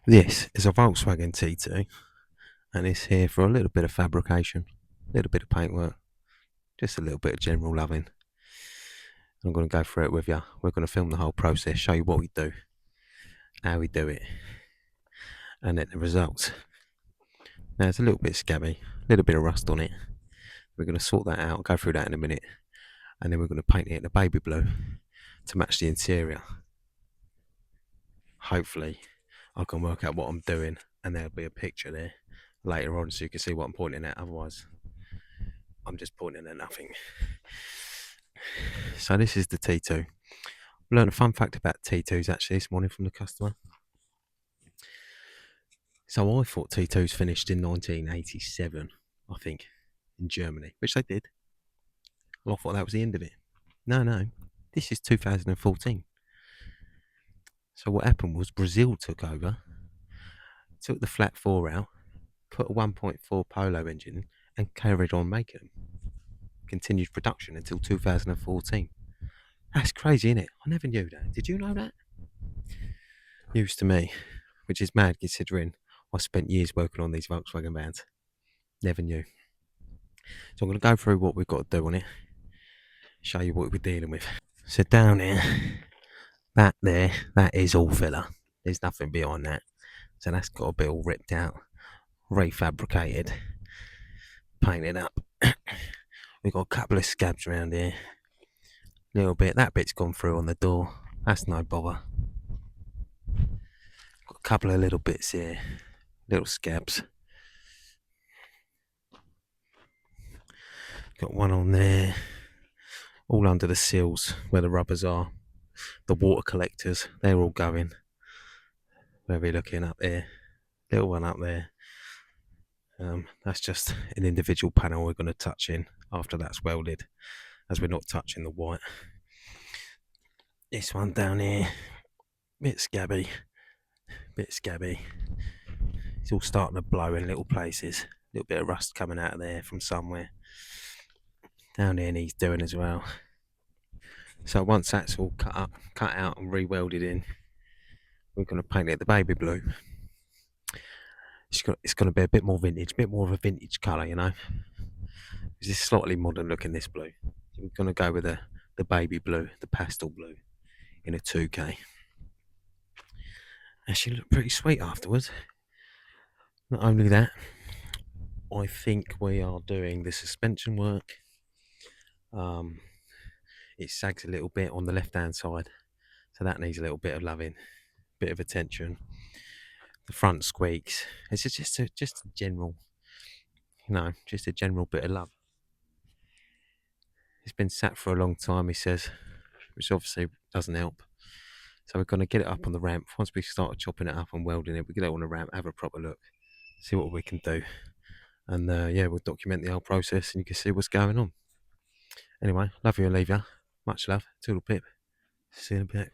This is a Volkswagen T2 and it's here for a little bit of fabrication, a little bit of paintwork, just a little bit of general loving. I'm going to go through it with you. We're going to film the whole process, show you what we do, how we do it, and then the results. Now it's a little bit scabby, a little bit of rust on it. We're going to sort that out, go through that in a minute, and then we're going to paint it in a baby blue to match the interior. Hopefully I can work out what I'm doing and there'll be a picture there later on so you can see what I'm pointing at. Otherwise I'm just pointing at nothing. So this is the T2. I learned a fun fact about T2s actually this morning from the customer. So I thought T2s finished in 1987, I think, in Germany, which they did. Well, I thought that was the end of it. No, this is 2014. So what happened was Brazil took over, took the flat 4 out, put a 1.4 Polo engine and carried on making them. Continued production until 2014. That's crazy, isn't it? I never knew that. Did you know that? News to me, which is mad considering I spent years working on these Volkswagen vans. Never knew. So I'm going to go through what we've got to do on it, show you what we're dealing with. So down here, that there, that is all filler. There's nothing behind that. So that's got to be all ripped out, refabricated, painted up. We've got a couple of scabs around here. Little bit, that bit's gone through on the door. That's no bother. Got a couple of little bits here, little scabs. Got one on there, all under the seals where the rubbers are. The water collectors, they're all going. Where we're looking up there, little one up there. That's just an individual panel we're going to touch in after that's welded, as we're not touching the white. This one down here, bit scabby. It's all starting to blow in little places. A little bit of rust coming out of there from somewhere. Down here needs doing as well. So once that's all cut out and re-welded in, we're going to paint it the baby blue. It's going to be a bit more vintage, a bit more of a vintage colour, you know. This is slightly modern looking, this blue. So we're going to go with the baby blue, the pastel blue, in a 2K. Actually look pretty sweet afterwards. Not only that, I think we are doing the suspension work. It sags a little bit on the left hand side, so that needs a little bit of loving, bit of attention. The front squeaks. It's just a general, just a general bit of love. It's been sat for a long time, he says, which obviously doesn't help. So we're going to get it up on the ramp. Once we start chopping it up and welding it, we get it on the ramp, have a proper look, see what we can do. And we'll document the whole process and you can see what's going on. Anyway, love you and leave you. Much love. Toodle pip. See you in a bit.